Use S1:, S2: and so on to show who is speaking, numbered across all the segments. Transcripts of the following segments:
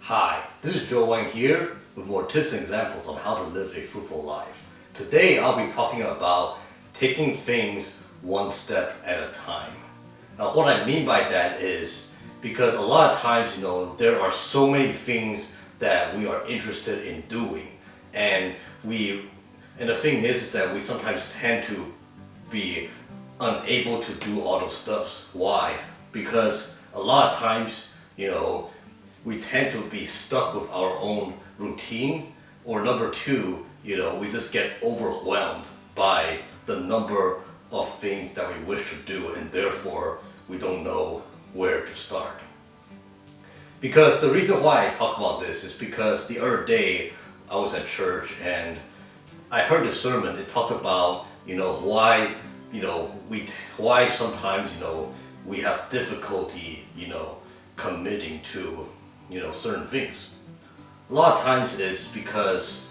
S1: Hi, this is Joe Wang here with more tips and examples on how to live a fruitful life. Today I'll be talking about taking things one step at a time. Now what I mean by that is because a lot of times, there are so many things that we are interested in doing and the thing is that we sometimes tend to be unable to do all those stuff. Why? Because a lot of times, we tend to be stuck with our own routine, or number two, we just get overwhelmed by the number of things that we wish to do, and therefore we don't know where to start. Because the reason why I talk about this is because the other day I was at church and I heard a sermon. It talked about why sometimes we have difficulty committing to certain things. A lot of times it's because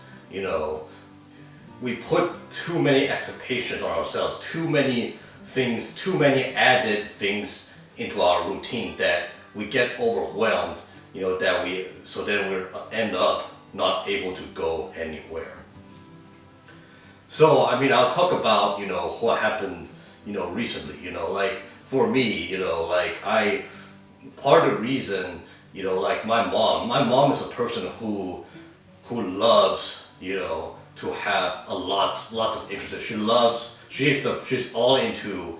S1: we put too many expectations on ourselves, too many things, too many added things into our routine that we get overwhelmed, then we end up not able to go anywhere. So I'll talk about what happened recently. Like for me, part of the reason, my mom is a person who loves to have lots of interests. She's all into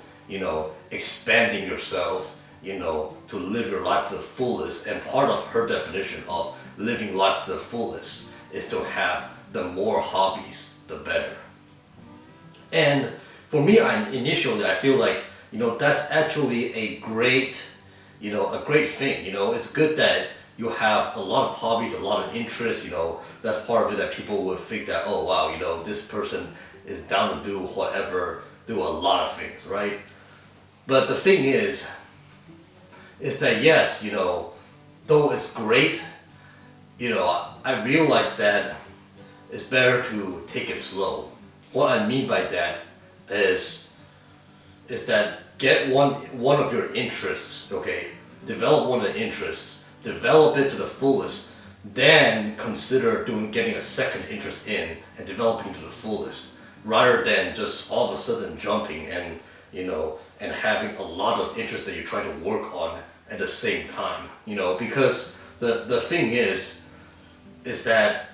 S1: expanding yourself, to live your life to the fullest. And part of her definition of living life to the fullest is to have the more hobbies, the better. And for me, I feel like that's actually a great thing. It's good that you have a lot of hobbies, a lot of interests. That's part of it, that people would think that, oh wow, this person is down to do whatever, do a lot of things, right? But the thing is that yes, though it's great, I realize that it's better to take it slow. What I mean by that is that get one of your interests, okay? Develop one of the interests, develop it to the fullest, then consider getting a second interest in and developing to the fullest, rather than just all of a sudden jumping and having a lot of interests that you're trying to work on at the same time. Because the thing is that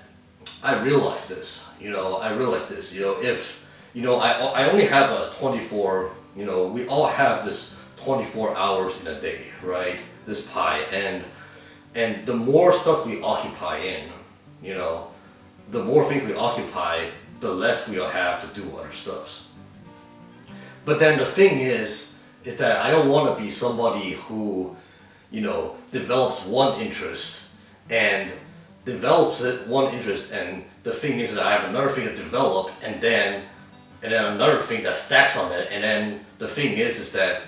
S1: I realize this. If I only have a 24. We all have this 24 hours in a day, right? This pie, and the more stuff we occupy in, the more things we occupy, the less we'll have to do other stuff. But then the thing is that I don't want to be somebody who, develops one interest and the thing is that I have another thing to develop, and then another thing that stacks on it, and then the thing is that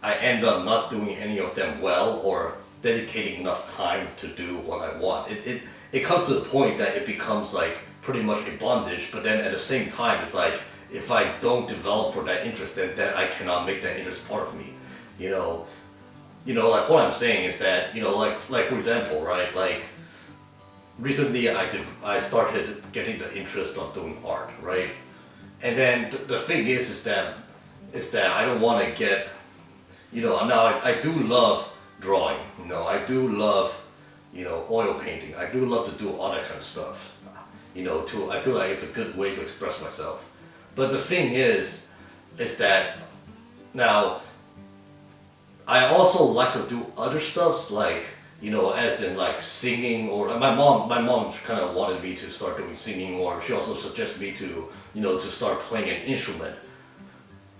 S1: I end up not doing any of them well or dedicating enough time to do what I want. It comes to the point that it becomes like pretty much a bondage, but then at the same time it's like if I don't develop for that interest, then I cannot make that interest part of me. Like what I'm saying is that, like for example, right, like recently I started getting the interest of doing art, right? And then the thing is that I don't want to get, now I do love drawing, I do love, oil painting. I do love to do all that kind of stuff, I feel like it's a good way to express myself. But the thing is that now I also like to do other stuff, like, as in like singing, or my mom kind of wanted me to start doing singing, or she also suggested me to, to start playing an instrument.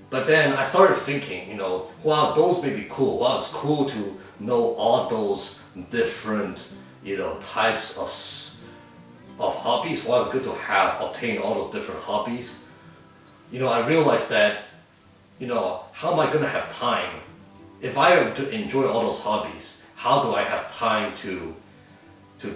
S1: But then I started thinking, wow, those may be cool. Wow, it's cool to know all those different, types of hobbies. Wow, it's good to obtain all those different hobbies. I realized that, how am I gonna have time? If I am to enjoy all those hobbies, how do I have time to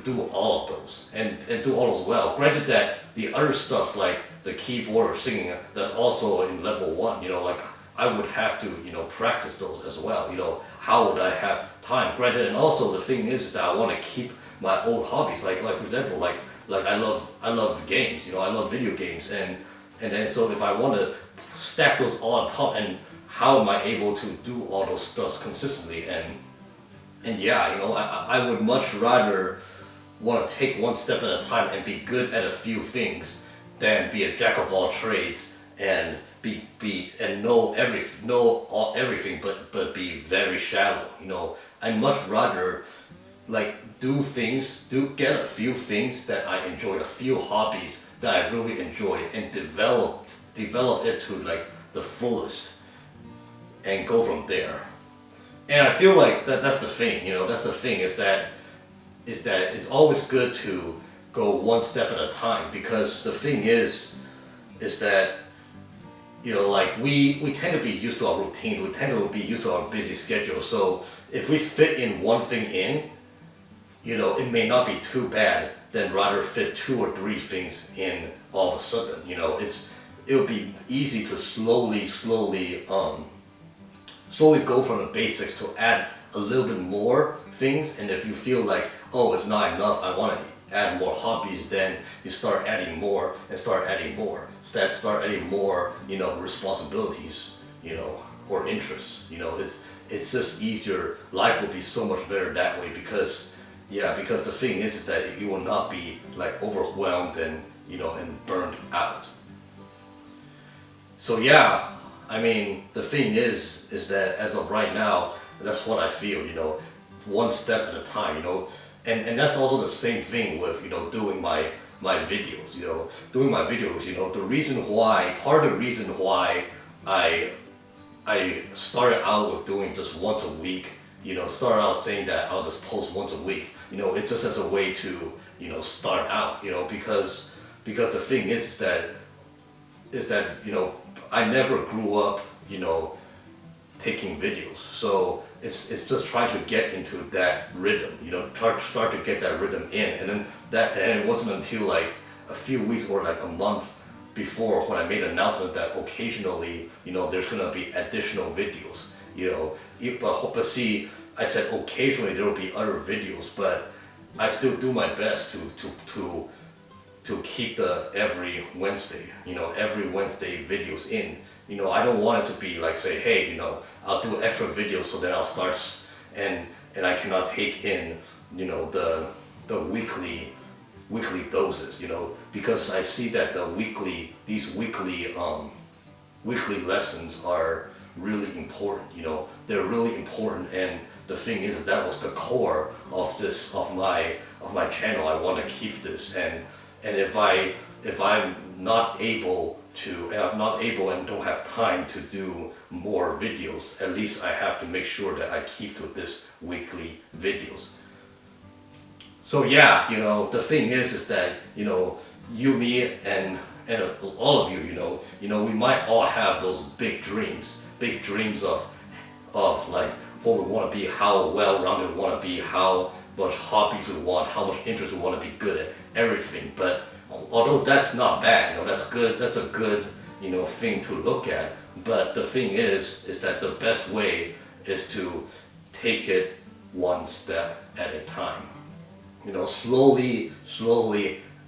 S1: do all of those and do all those well? Granted that the other stuff like the keyboard or singing, that's also in level 1, like I would have to, practice those as well. How would I have time? Granted, and also the thing is that I want to keep my old hobbies. Like for example, like I love games. You know, I love video games, and then so if I want to stack those all on top, and how am I able to do all those stuff consistently? And yeah, you know, I would much rather want to take one step at a time and be good at a few things than be a jack of all trades and be and know everything but be very shallow. You know, I much rather like get a few things that I enjoy, a few hobbies that I really enjoy, and develop it to like the fullest and go from there. And I feel like that's the thing, you know, that's the thing is that it's always good to go one step at a time, because the thing is that, you know, like we tend to be used to our routines, we tend to be used to our busy schedule. So if we fit in one thing in, you know, it may not be too bad than rather fit 2 or 3 things in all of a sudden. You know, it'll be easy to slowly go from the basics to add a little bit more things. And if you feel like, oh, it's not enough, I want to add more hobbies, then you start adding more and start adding more, you know, responsibilities, you know, or interests. You know, it's just easier. Life will be so much better that way, because the thing is that you will not be like overwhelmed and, you know, and burned out. So yeah, I mean, the thing is that as of right now, that's what I feel, you know, one step at a time, you know, and that's also the same thing with, you know, doing my videos, you know, you know, part of the reason why I started out with doing just once a week, you know, started out saying that I'll just post once a week, you know, it's just as a way to, you know, start out, you know, because the thing is that, you know, I never grew up, you know, taking videos. So it's just trying to get into that rhythm, you know, start to get that rhythm in. And then it wasn't until like a few weeks or like a month before when I made an announcement that occasionally, you know, there's gonna be additional videos, you know. But see, I said occasionally there will be other videos, but I still do my best to keep the every Wednesday videos in. You know, I don't want it to be like, say, hey, you know, I'll do extra videos, so then I'll start and I cannot take in, you know, the weekly doses, you know, because I see that these weekly lessons are really important. You know, they're really important, and the thing is that was the core of my channel. I want to keep this, and if I'm not able to, and don't have time to do more videos, at least I have to make sure that I keep to this weekly videos. So yeah, you know, the thing is that, you know, you, me, and all of you, you know, we might all have those big dreams of like what we want to be, how well-rounded we want to be, how much hobbies we want, how much interest we want to be good at everything. But although that's not bad, you know, that's good, that's a good, you know, thing to look at. But the thing is that the best way is to take it one step at a time. You know, slowly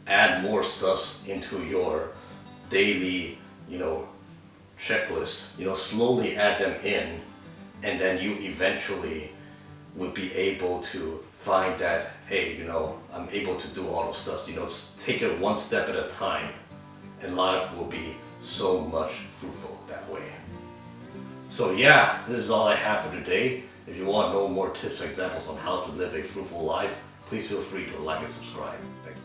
S1: add more stuff into your daily, you know, checklist. You know, slowly add them in, and then you eventually would be able to find that, hey, you know, I'm able to do all those stuff. You know, take it one step at a time, and life will be so much fruitful that way. So yeah, this is all I have for today. If you want to know more tips and examples on how to live a fruitful life, please feel free to like and subscribe. Thanks.